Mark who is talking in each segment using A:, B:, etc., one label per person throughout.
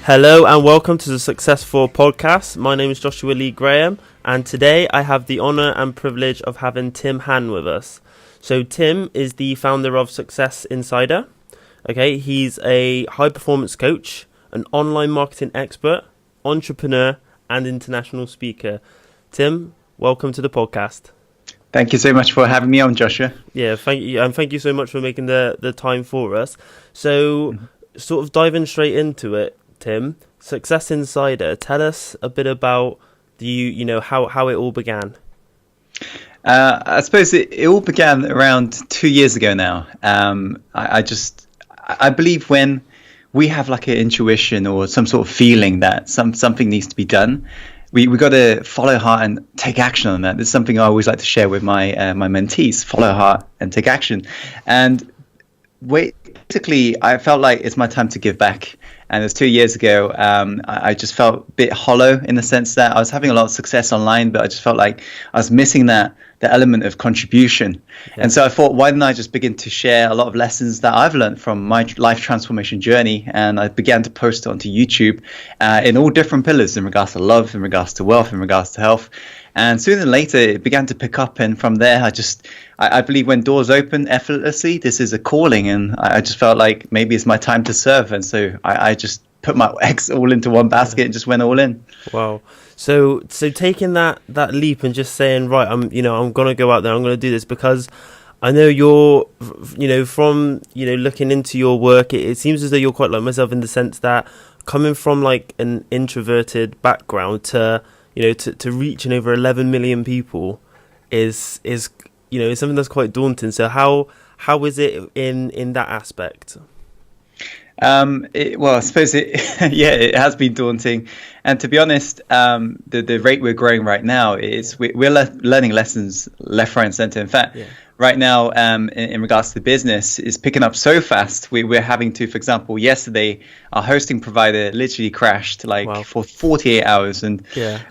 A: Hello and welcome to the Success4 podcast. My name is Joshua Lee Graham, and today I have the honour and privilege of having Tim Han with us. So Tim is the founder of Success Insider. Okay, he's a high performance coach, an online marketing expert, entrepreneur, and international speaker. Tim, welcome to the podcast.
B: Thank you so much for having me on, Joshua.
A: Yeah, thank you, and thank you so much for making the time for us. So, sort of diving straight into it, Tim, Success Insider, tell us a bit about how it all began.
B: I suppose it all began around 2 years ago now. I believe when we have like an intuition or some sort of feeling that something needs to be done, we got to follow heart and take action on that. This is something I always like to share with my mentees: follow heart and take action. And basically, I felt like it's my time to give back. And it was 2 years ago. I just felt a bit hollow in the sense that I was having a lot of success online, but I just felt like I was missing the element of contribution. Yeah. And so I thought, why didn't I just begin to share a lot of lessons that I've learned from my life transformation journey? And I began to post it onto YouTube in all different pillars, in regards to love, in regards to wealth, in regards to health. And sooner than later, it began to pick up. And from there, I believe when doors open effortlessly, this is a calling. And I just felt like maybe it's my time to serve. And so I just put my eggs all into one basket and just went all in.
A: Wow. So taking that leap and just saying, right, I'm going to go out there, I'm going to do this, because I know you're, from, looking into your work, it seems as though you're quite like myself in the sense that coming from like an introverted background to reaching over 11 million people is something that's quite daunting. So how is it in that aspect?
B: I suppose it has been daunting. And to be honest, the rate we're growing right now is we're learning lessons left, right, and center. In fact, right now, in regards to the business, is picking up so fast. We're having to, for example, yesterday, our hosting provider literally crashed for 48 hours. And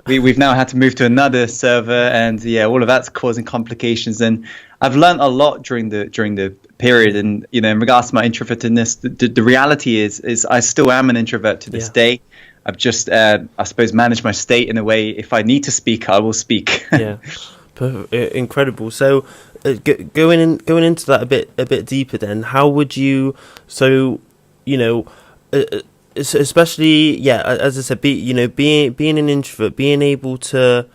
B: we've now had to move to another server. And all of that's causing complications. And I've learned a lot during the period. And, in regards to my introvertedness, the reality is I still am an introvert to this day. I've just, I suppose, managed my state in a way. If I need to speak, I will speak. Yeah,
A: incredible. So, going into that a bit deeper, then, how would you? So, especially, as I said, being an introvert, being able to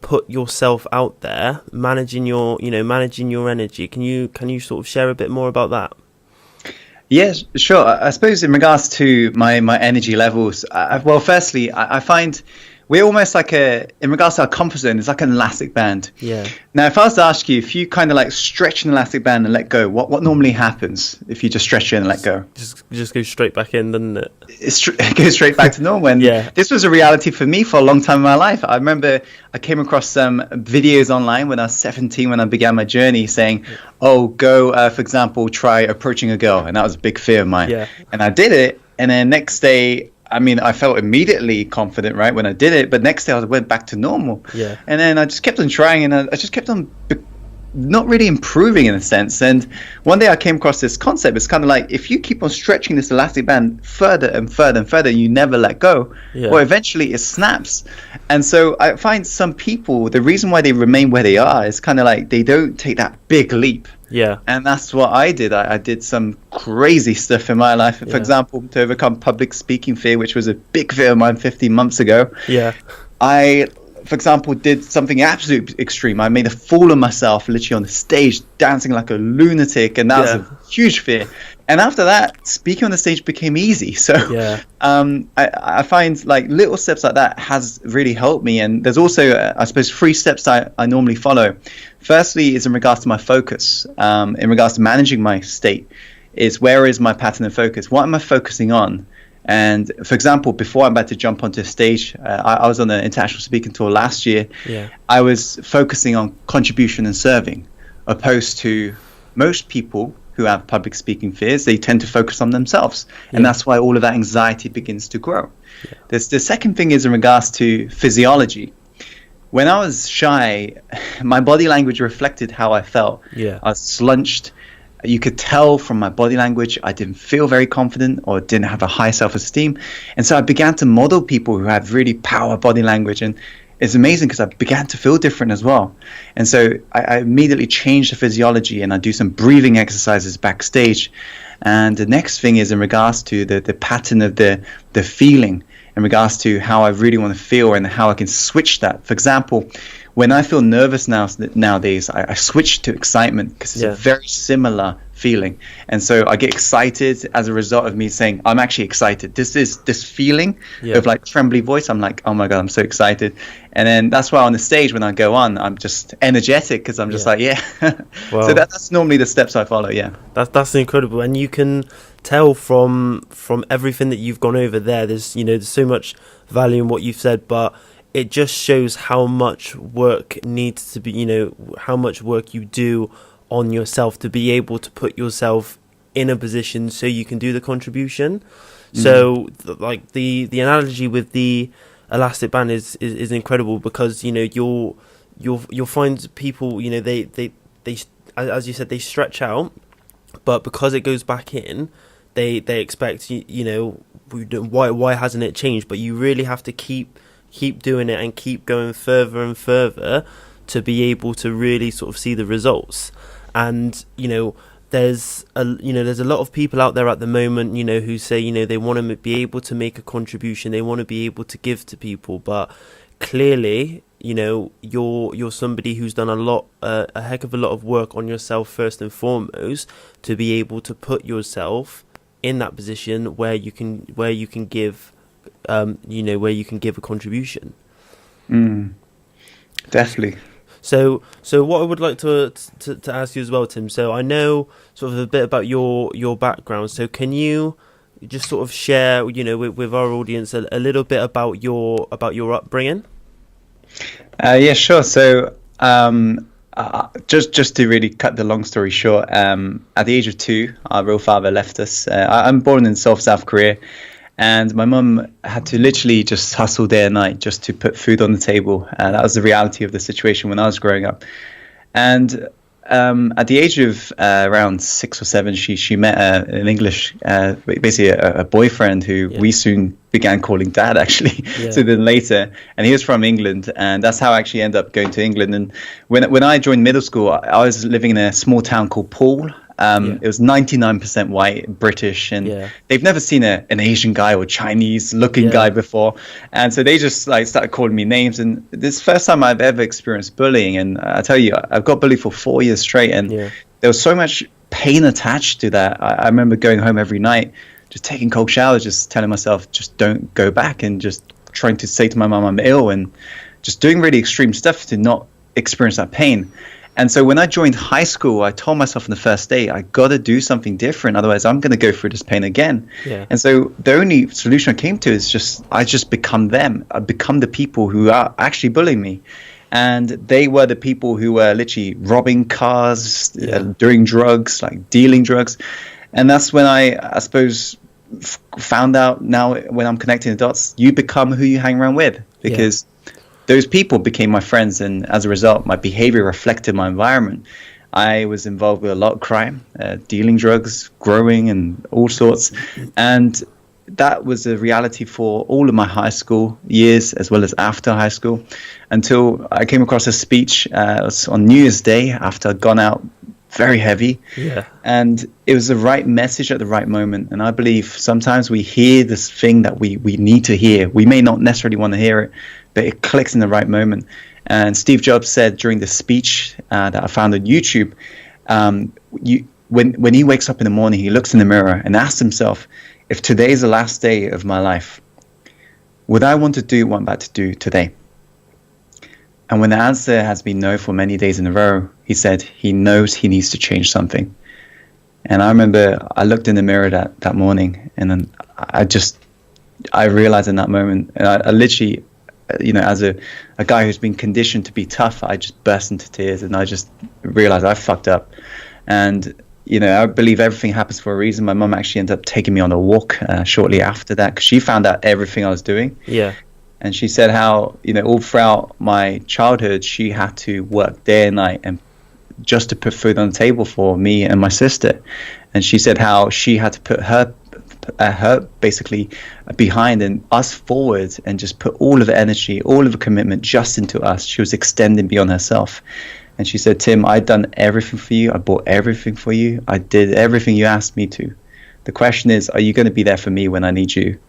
A: put yourself out there, managing your energy. Can you sort of share a bit more about that?
B: Yes, sure. I suppose in regards to my energy levels, firstly, I find we're almost like in regards to our comfort zone, it's like an elastic band. Yeah. Now, if I was to ask you, if you kind of like stretch an elastic band and let go, what normally happens if you just stretch it and let go?
A: Just go straight back in, doesn't it?
B: It goes straight back to normal. And this was a reality for me for a long time in my life. I remember I came across some videos online when I was 17, when I began my journey, saying, go, for example, try approaching a girl. And that was a big fear of mine. Yeah. And I did it. And then next day, I felt immediately confident, right, when I did it. But next day, I went back to normal. Yeah. And then I just kept on trying, and I just kept on not really improving in a sense. And one day I came across this concept. It's kind of like if you keep on stretching this elastic band further and further and further, you never let go, well, eventually it snaps. And so I find some people, the reason why they remain where they are is kind of like they don't take that big leap. Yeah. And that's what I did. I did some crazy stuff in my life. For example, to overcome public speaking fear, which was a big fear of mine 15 months ago. Yeah. I, for example, did something absolutely extreme. I made a fool of myself literally on the stage, dancing like a lunatic. And that was a huge fear. And after that, speaking on the stage became easy. So I find like little steps like that has really helped me. And there's also, I suppose, 3 steps I normally follow. Firstly is in regards to my focus, in regards to managing my state, is where is my pattern of focus? What am I focusing on? And for example, before I'm about to jump onto a stage, I was on an international speaking tour last year. Yeah. I was focusing on contribution and serving, opposed to most people who have public speaking fears. They tend to focus on themselves. And that's why all of that anxiety begins to grow. Yeah. The second thing is in regards to physiology. When I was shy, my body language reflected how I felt. Yeah. I was slunched. you could tell from my body language I didn't feel very confident or didn't have a high self-esteem. And so I began to model people who had really power body language, and it's amazing because I began to feel different as well. And so I immediately changed the physiology, and I do some breathing exercises backstage. And the next thing is in regards to the pattern of the feeling, in regards to how I really want to feel and how I can switch that. For example, when I feel nervous nowadays, I switch to excitement because it's a very similar feeling. And so I get excited as a result of me saying, I'm actually excited. This feeling of like trembly voice. I'm like, oh my God, I'm so excited. And then that's why on the stage, when I go on, I'm just energetic because I'm just like, Wow. So that's normally the steps I follow. Yeah.
A: That's incredible. And you can tell from everything that you've gone over there, there's so much value in what you've said, but it just shows how much work needs to be, how much work you do on yourself to be able to put yourself in a position so you can do the contribution. So like the analogy with the elastic band is incredible, because you'll find people, they as you said, they stretch out, but because it goes back in, they expect why hasn't it changed? But you really have to keep doing it and keep going further and further to be able to really sort of see the results. And there's a lot of people out there at the moment who say they want to be able to make a contribution, they want to be able to give to people, but clearly you're somebody who's done a heck of a lot of work on yourself first and foremost to be able to put yourself in that position where you can give where you can give a contribution.
B: Definitely.
A: So what I would like to ask you as well, Tim, so I know sort of a bit about your background, so can you just sort of share with our audience a little bit about your upbringing?
B: Yeah, sure. So just to really cut the long story short, at the age of 2, our real father left us. I'm born in South Korea, and my mum had to literally just hustle day and night just to put food on the table. That was the reality of the situation when I was growing up. And at the age of around 6 or 7, she met an English, basically a boyfriend who we soon began calling Dad, actually. So then later, and he was from England, and that's how I actually ended up going to England. And when I joined middle school, I was living in a small town called Poole. It was 99% white, British, and they've never seen an Asian guy or Chinese looking guy before. And so they just started calling me names. And this is the first time I've ever experienced bullying. And I tell you, I've got bullied for 4 years straight. And there was so much pain attached to that. I remember going home every night, just taking cold showers, just telling myself, just don't go back, and just trying to say to my mom I'm ill, and just doing really extreme stuff to not experience that pain. And so when I joined high school, I told myself on the first day, I got to do something different. Otherwise, I'm going to go through this pain again. And so the only solution I came to is I just become them. I become the people who are actually bullying me. And they were the people who were literally robbing cars, doing drugs, like dealing drugs. And that's when I suppose, found out now when I'm connecting the dots, you become who you hang around with. Because those people became my friends, and as a result, my behavior reflected my environment. I was involved with a lot of crime, dealing drugs, growing, and all sorts. And that was a reality for all of my high school years, as well as after high school, until I came across a speech on New Year's Day after I'd gone out very heavy. And it was the right message at the right moment. And I believe sometimes we hear this thing that we need to hear. We may not necessarily want to hear it, but it clicks in the right moment. And Steve Jobs said during the speech that I found on YouTube, when he wakes up in the morning, he looks in the mirror and asks himself, if today is the last day of my life, would I want to do what I'm about to do today? And when the answer has been no for many days in a row, he said he knows he needs to change something. And I remember I looked in the mirror that morning, and then I realized in that moment, and I literally, as a guy who's been conditioned to be tough, I just burst into tears, and I just realized I fucked up. And I believe everything happens for a reason. My mum actually ended up taking me on a walk shortly after that, because she found out everything I was doing. And she said how all throughout my childhood she had to work day and night and just to put food on the table for me and my sister. And she said how she had to put her basically behind and us forward, and just put all of the energy, all of the commitment just into us. She was extending beyond herself. And she said, Tim, I've done everything for you. I bought everything for you. I did everything you asked me to. The question is, are you going to be there for me when I need you?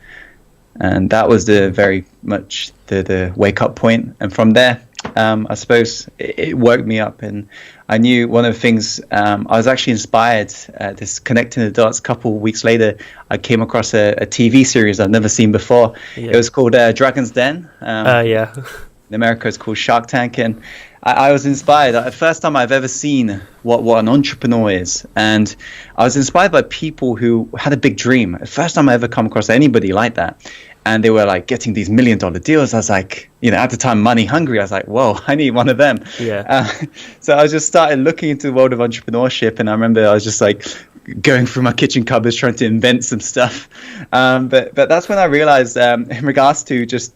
B: And that was the very much the wake up point. And from there, I suppose it woke me up. And I knew one of the things, I was actually inspired, this connecting the dots. A couple of weeks later, I came across a TV series I've never seen before. Yeah. It was called Dragon's Den.
A: Yeah.
B: In America, it's called Shark Tank. And I was inspired. The first time I've ever seen what an entrepreneur is. And I was inspired by people who had a big dream. The first time I ever come across anybody like that. And they were like getting these $1 million deals. I was like, at the time, money hungry. I was like, whoa, I need one of them. Yeah. So I just started looking into the world of entrepreneurship. And I remember I was just like going through my kitchen cupboards trying to invent some stuff. But that's when I realized in regards to just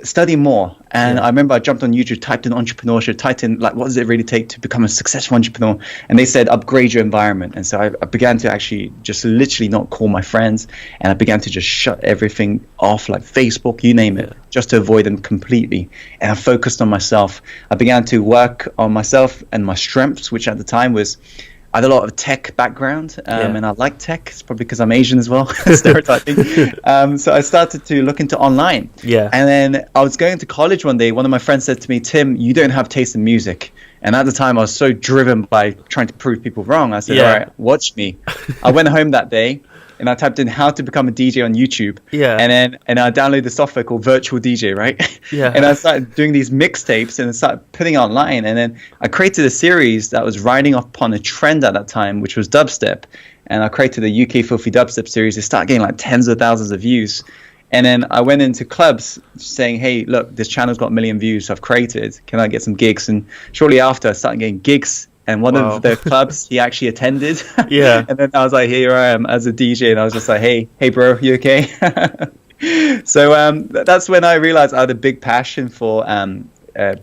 B: study more. And I remember I jumped on YouTube, typed in entrepreneurship, typed in like, what does it really take to become a successful entrepreneur? And they said, upgrade your environment. And so I began to actually just literally not call my friends. And I began to just shut everything off, like Facebook, you name it, just to avoid them completely. And I focused on myself. I began to work on myself and my strengths, which at the time was, I had a lot of tech background, and I like tech. It's probably because I'm Asian as well, stereotyping. So I started to look into online. Yeah. And then I was going to college one day. One of my friends said to me, Tim, you don't have taste in music. And at the time, I was so driven by trying to prove people wrong. I said, all right, watch me. I went home that day, and I typed in how to become a DJ on YouTube. Yeah. And I downloaded the software called Virtual DJ, right? Yeah. And I started doing these mixtapes and started putting it online. And then I created a series that was riding upon a trend at that time, which was dubstep. And I created the UK Filthy Dubstep series. It started getting like tens of thousands of views. And then I went into clubs saying, hey, look, this channel's got 1 million views I've created. Can I get some gigs? And shortly after, I started getting gigs. And one of the clubs he actually attended. Yeah. And then I was like, here I am as a DJ. And I was just like, hey, bro, you okay? So that's when I realized I had a big passion for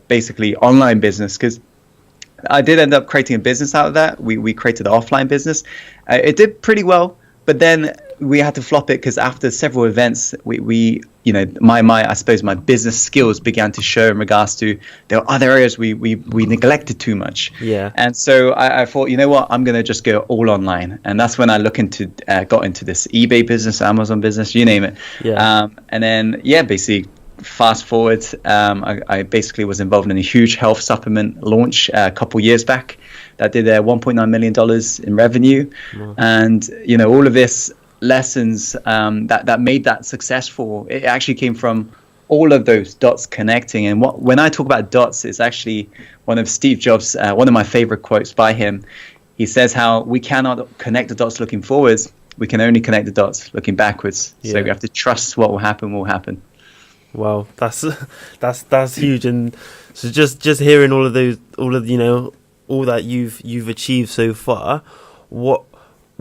B: basically online business, because I did end up creating a business out of that. We created an offline business. It did pretty well, but then we had to flop it because after several events, we I suppose my business skills began to show in regards to there were other areas we neglected too much. Yeah. And so I thought, you know what, I'm going to just go all online. And that's when I got into this eBay business, Amazon business, you name it. Yeah. And then, basically fast forward, I basically was involved in a huge health supplement launch a couple years back that did $1.9 million in revenue. Wow. And, all of this lessons that made that successful, it actually came from all of those dots connecting. And when I talk about dots, it's actually one of Steve Jobs, one of my favorite quotes by him. He says how we cannot connect the dots looking forwards, we can only connect the dots looking backwards. Yeah. So we have to trust what will happen.
A: Wow, that's huge. And so just hearing all that you've achieved so far, what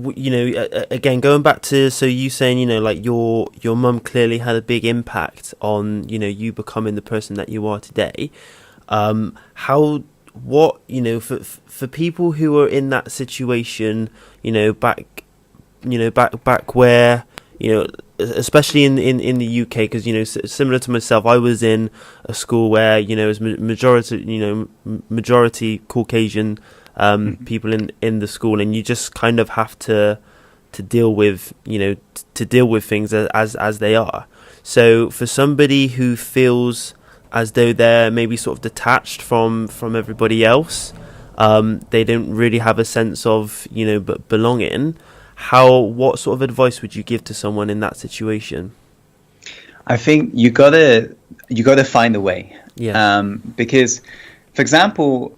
A: again, going back to, so you saying, like your mum clearly had a big impact on, you becoming the person that you are today. For people who are in that situation, back where, especially in the UK, because, similar to myself, I was in a school where, it was majority Caucasian people in the school, and you just kind of have to deal with things as they are. So for somebody who feels as though they're maybe sort of detached from everybody else, they don't really have a sense of belonging. What sort of advice would you give to someone in that situation?
B: I think you gotta find a way. Yeah. Because, for example,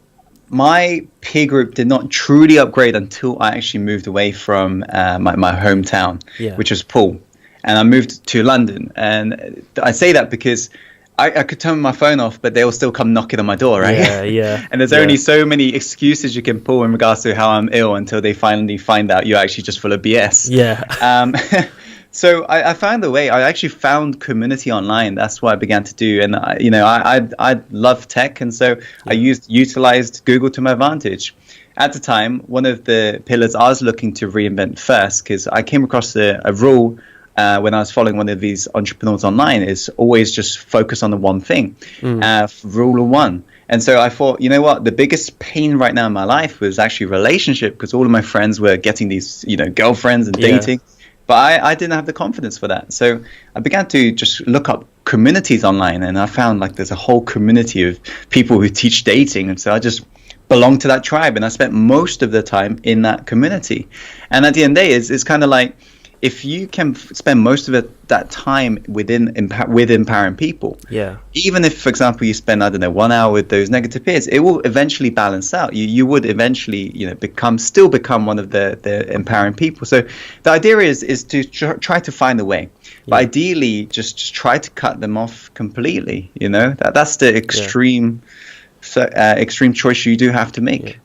B: my peer group did not truly upgrade until I actually moved away from my hometown, which was Poole, and I moved to London. And I say that because I could turn my phone off, but they will still come knocking on my door, right? Yeah. And there's only so many excuses you can pull in regards to how I'm ill until they finally find out you're actually just full of BS. Yeah. So I found a way. I actually found community online. That's what I began to do. And I love tech, and so I utilized Google to my advantage. At the time, one of the pillars I was looking to reinvent first, because I came across a rule when I was following one of these entrepreneurs online, is always just focus on the one thing, rule of one. And so I thought, you know what, the biggest pain right now in my life was actually relationship, because all of my friends were getting these, girlfriends and dating. But I didn't have the confidence for that. So I began to just look up communities online, and I found like there's a whole community of people who teach dating. And so I just belonged to that tribe, and I spent most of the time in that community. And at the end of the day, it's kind of like, if you can spend most of that time with empowering people, even if, for example, you spend, 1 hour with those negative peers, it will eventually balance out. You would eventually, become one of the empowering people. So the idea is to try to find a way, but ideally just try to cut them off completely. That's the extreme choice you do have to make.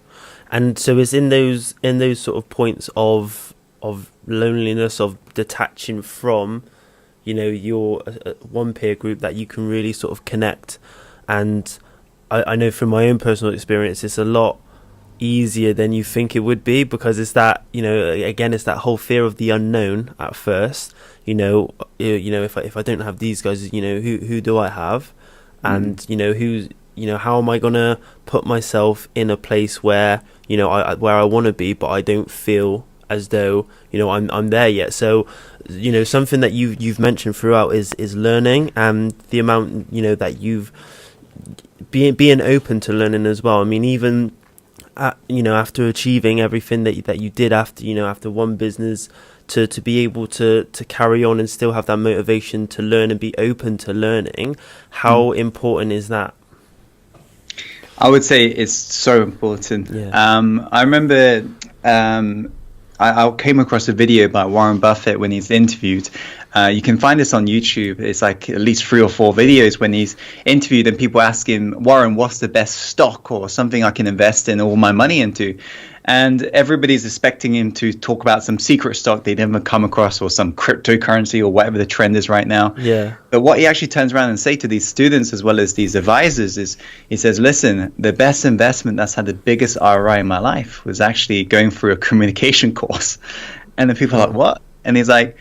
A: And so it's in those sort of points of loneliness, of detaching from your one peer group, that you can really sort of connect. And I know from my own personal experience, it's a lot easier than you think it would be, because it's that again, it's that whole fear of the unknown at first. If I don't have these guys, who do I have? And who's how am I gonna put myself in a place where where I want to be, but I don't feel as though I'm there yet. So something that you've mentioned throughout is learning, and the amount that you've being open to learning as well. I mean, even after achieving everything that you did after one business, to be able to carry on and still have that motivation to learn and be open to learning, how important is that?
B: I would say it's so important. I remember I came across a video by Warren Buffett when he's interviewed. You can find this on YouTube. It's like at least 3 or 4 videos when he's interviewed, and people ask him, Warren, what's the best stock or something I can invest in all my money into? And everybody's expecting him to talk about some secret stock they never come across, or some cryptocurrency, or whatever the trend is right now. But what he actually turns around and say to these students as well as these advisors is, he says, listen, the best investment that's had the biggest ROI in my life was actually going through a communication course. And the people are like, what? And he's like,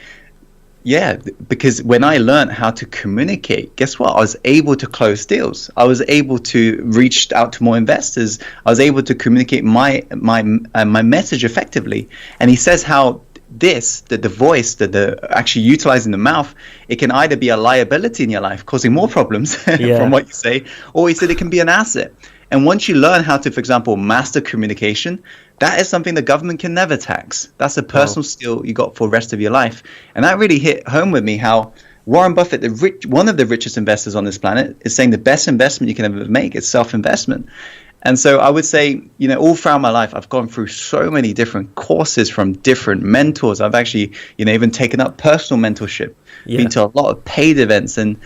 B: yeah, because when I learned how to communicate, guess what? I was able to close deals. I was able to reach out to more investors. I was able to communicate my message effectively. And he says how the voice, the actually utilizing the mouth, it can either be a liability in your life, causing more problems from what you say, or he said it can be an asset. And once you learn how to, for example, master communication, that is something the government can never tax. That's a personal skill you got for the rest of your life. And that really hit home with me, how Warren Buffett, one of the richest investors on this planet, is saying the best investment you can ever make is self-investment. And so I would say, all throughout my life, I've gone through so many different courses from different mentors. I've actually, even taken up personal mentorship, been to a lot of paid events. And,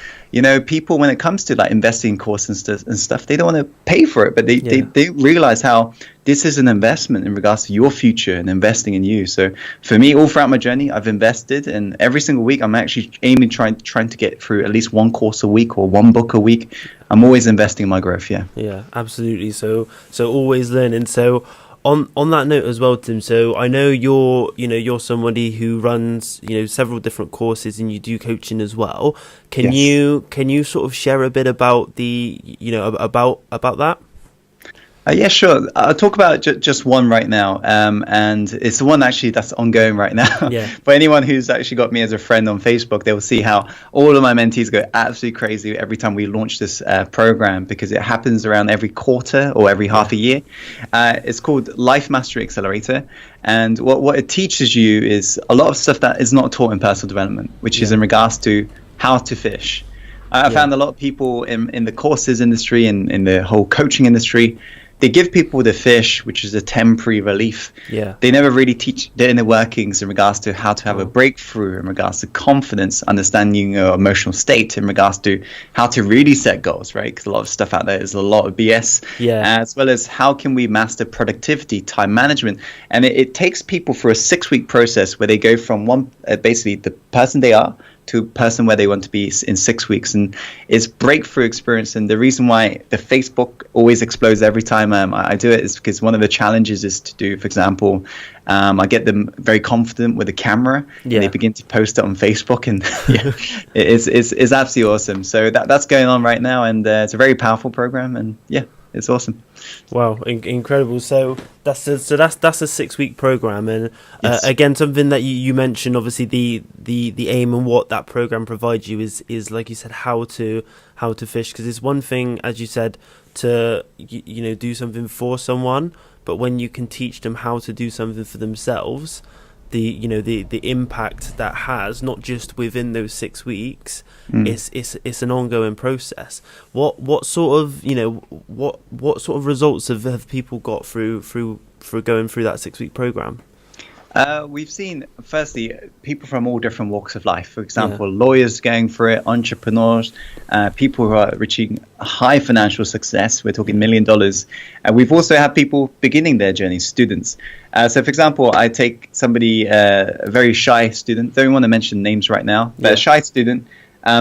B: people, when it comes to like investing in courses and stuff, they don't want to pay for it, but they realize how this is an investment in regards to your future and investing in you. So for me, all throughout my journey, I've invested, and every single week I'm actually aiming, trying to get through at least 1 course a week or 1 book a week. I'm always investing in my growth.
A: Yeah, absolutely. So always learning. So on that note as well, Tim, so I know you're somebody who runs several different courses, and you do coaching as well. Can you sort of share a bit about the about that?
B: Yeah, sure. I'll talk about just one right now, and it's the one actually that's ongoing right now. For anyone who's actually got me as a friend on Facebook, they will see how all of my mentees go absolutely crazy every time we launch this program, because it happens around every quarter or every half a year. It's called Life Mastery Accelerator, and what it teaches you is a lot of stuff that is not taught in personal development, which is in regards to how to fish. I found a lot of people in the courses industry and in the whole coaching industry, they give people the fish, which is a temporary relief.
A: Yeah.
B: They never really teach the inner workings in regards to how to have a breakthrough, in regards to confidence, understanding your emotional state, in regards to how to really set goals, right? Because a lot of stuff out there is a lot of BS.
A: Yeah.
B: As well as how can we master productivity, time management. And it takes people through a 6-week process where they go from basically the person they are to a person where they want to be in 6 weeks. And it's breakthrough experience. And the reason why the Facebook always explodes every time I do it is because one of the challenges is to do, for example, I get them very confident with a camera, and they begin to post it on Facebook, and it's absolutely awesome. So that's going on right now, and it's a very powerful program, and it's awesome.
A: Wow, incredible. So that's a 6-week program, and again, something that you mentioned, obviously the aim and what that program provides you is like you said, how to fish, because it's one thing, as you said, to do something for someone, but when you can teach them how to do something for themselves, the impact that has, not just within those 6 weeks, it's an ongoing process. What sort of what sort of results have people got through going through that 6-week program?
B: We've seen, firstly, people from all different walks of life. For example, lawyers going through it, entrepreneurs, people who are reaching high financial success. We're talking $1 million. And we've also had people beginning their journey, students. So, for example, I take somebody, a very shy student. Don't want to mention names right now, but a shy student.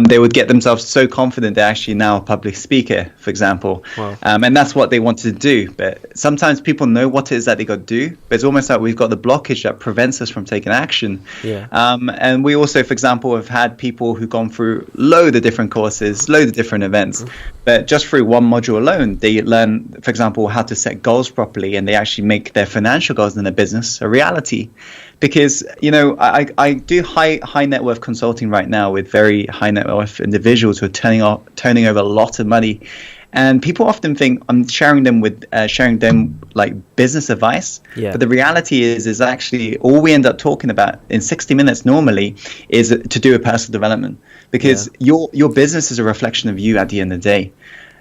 B: They would get themselves so confident they're actually now a public speaker, for example.
A: Wow.
B: And that's what they want to do. But sometimes people know what it is that they got to do, but it's almost like we've got the blockage that prevents us from taking action.
A: Yeah.
B: And we also, for example, have had people who've gone through loads of different courses, loads of different events. But just through one module alone, they learn, for example, how to set goals properly, and they actually make their financial goals in their business a reality. Because, I do high net worth consulting right now with very high net worth individuals who are turning over a lot of money. And people often think I'm sharing them like business advice.
A: Yeah.
B: But the reality is actually all we end up talking about in 60 minutes normally is to do with personal development. Because your business is a reflection of you at the end of the day.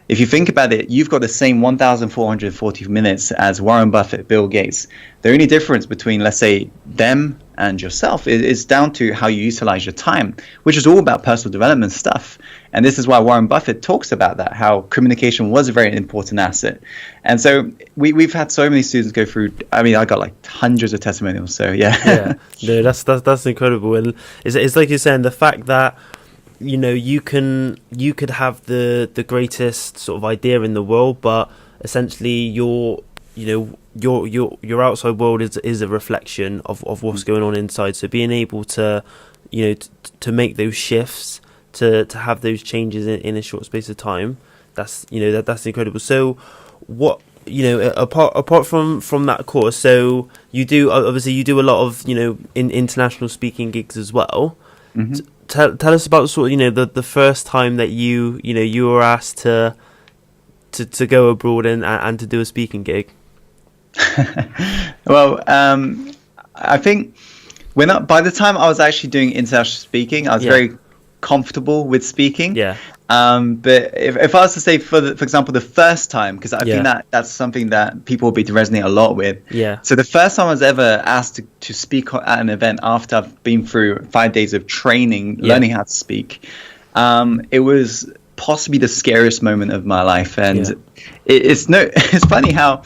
B: If you think about it, you've got the same 1,440 minutes as Warren Buffett, Bill Gates. The only difference between, let's say, them and yourself is down to how you utilize your time, which is all about personal development stuff. And this is why Warren Buffett talks about that, how communication was a very important asset. And so we've had so many students go through. I mean, I got like hundreds of testimonials. So
A: no, that's incredible. And it's like you're saying, the fact that you could have the greatest sort of idea in the world, but essentially your outside world is a reflection of what's going on inside. So being able to to make those shifts, to have those changes in a short space of time, that's incredible. So what apart from that course, so you do a lot of in international speaking gigs as well. Mm-hmm. Tell us about sort of the first time that you were asked to go abroad and to do a speaking gig.
B: Well, I think by the time I was actually doing international speaking, I was very comfortable with speaking. Yeah. But if I was to say for example the first time, because I think that's something that people will be to resonate a lot with. Yeah. So the first time I was ever asked to speak at an event after I've been through 5 days of training, learning how to speak, it was possibly the scariest moment of my life. And it's funny how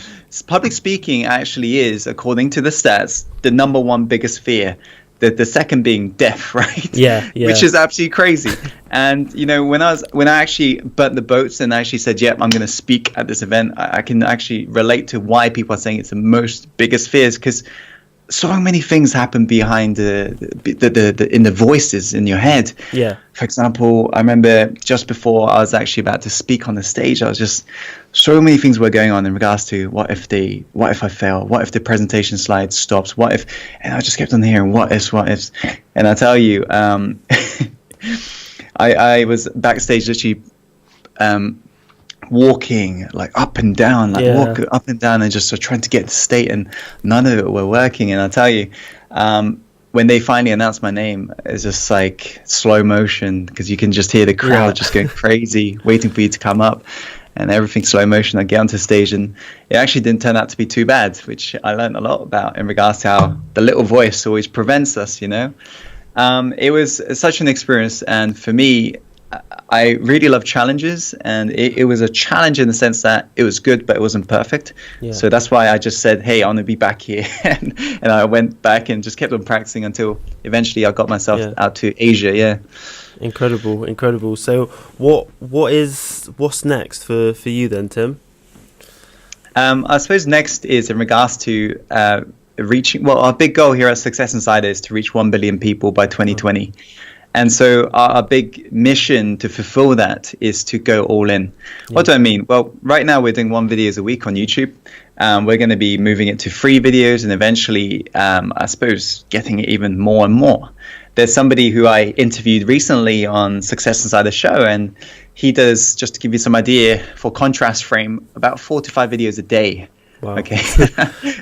B: public speaking actually is, according to the stats, the number one biggest fear. The second being death, right? Yeah. Which is absolutely crazy. And when I actually burnt the boats and actually said, "Yep, I'm going to speak at this event," I can actually relate to why people are saying it's the most biggest fears, because so many things happen behind in the voices in your head. Yeah. For example, I remember just before I was actually about to speak on the stage, I was just so many things were going on in regards to what if I fail? What if the presentation slide stops? What if? And I just kept on hearing what ifs. And I tell you, I was backstage literally walking like up and down, walk up and down, and just trying to get to state, and none of it were working. And I tell you, when they finally announced my name, it's just like slow motion, because you can just hear the crowd just going crazy, waiting for you to come up. and everything slow motion. I'd get onto stage, and it actually didn't turn out to be too bad, which I learned a lot about in regards to how the little voice always prevents us, It was such an experience, and for me, I really love challenges, and it was a challenge in the sense that it was good, but it wasn't perfect. Yeah. So that's why I just said, hey, I want to be back here. and I went back and just kept on practicing until eventually I got myself out to Asia. Yeah.
A: Incredible. So what's next for you then, Tim?
B: I suppose next is in regards to reaching, our big goal here at Success Insider is to reach 1 billion people by 2020. And so our big mission to fulfill that is to go all in. Yeah. What do I mean? Well, right now we're doing 1 videos a week on YouTube. We're going to be moving it to free videos, and eventually, I suppose, getting it even more and more. There's somebody who I interviewed recently on Success Insider show, and he does, just to give you some idea, for contrast frame, about 4 to 5 videos a day. Wow. Okay.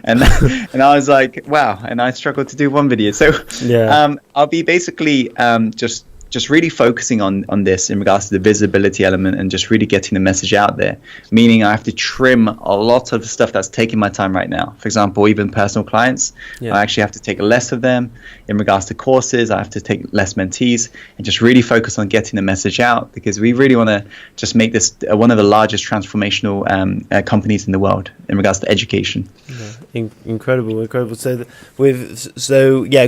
B: and I was like, wow. And I struggled to do 1 video. So I'll be basically just really focusing on this in regards to the visibility element and just really getting the message out there. Meaning I have to trim a lot of stuff that's taking my time right now. For example, even personal clients, I actually have to take less of them. In regards to courses, I have to take less mentees and just really focus on getting the message out, because we really want to just make this one of the largest transformational companies in the world in regards to education.
A: Yeah. Incredible. So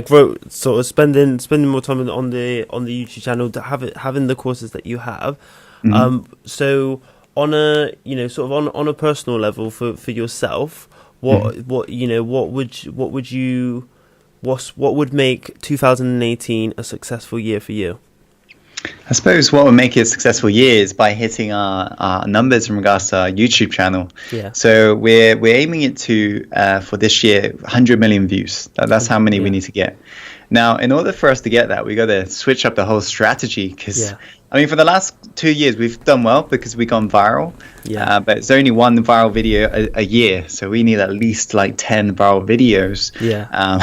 A: grow, sort of spending more time on the YouTube channel, to having the courses that you have. So on a on a personal level for yourself, what would make 2018 a successful year for you?
B: I suppose what would make it a successful year is by hitting our numbers in regards to our YouTube channel. Yeah. So we're aiming it to for this year 100 million views. That's how many we need to get. Now, in order for us to get that, we got to switch up the whole strategy, because I mean, for the last 2 years, we've done well because we've gone viral. Yeah. But it's only 1 viral video a year, so we need at least like 10 viral videos. Yeah.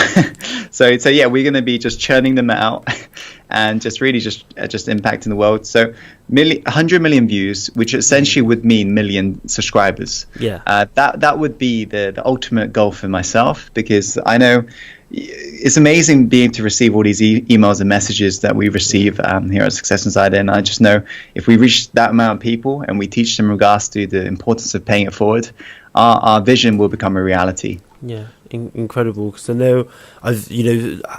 B: So we're going to be just churning them out and just really just impacting the world. So 100 million views, which essentially would mean million subscribers. Yeah. That would be the ultimate goal for myself, because I know it's amazing being able to receive all these emails and messages that we receive here at Success Insider, and I just know if we reach that amount of people and we teach them in regards to the importance of paying it forward, our vision will become a reality.
A: Yeah, incredible. Because I know I've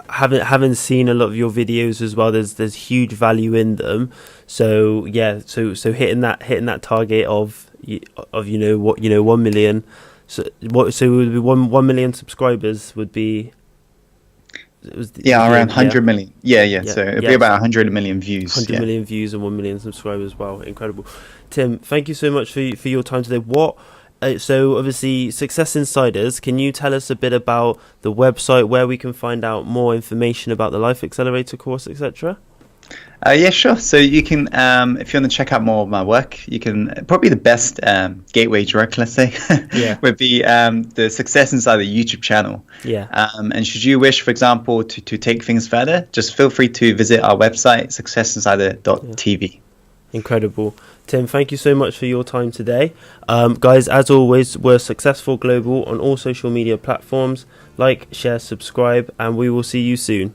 A: having seen a lot of your videos as well. There's huge value in them. So so hitting that target of 1 million. So it would be 1 million subscribers would be.
B: Around 100 million. Yeah. So it'll be about 100 million views.
A: 100 million views and 1 million subscribers. Wow, incredible. Tim, thank you so much for your time today. So obviously, Success Insiders, can you tell us a bit about the website, where we can find out more information about the Life Accelerator course, etc.?
B: Yeah, sure. So you can, if you want to check out more of my work, you can probably the best gateway drug, let's say, would be the Success Insider YouTube channel. Yeah. And should you wish, for example, to take things further, just feel free to visit our website, successinsider.tv.
A: Yeah. Incredible. Tim, thank you so much for your time today. Guys, as always, we're Success4 Global on all social media platforms. Like, share, subscribe, and we will see you soon.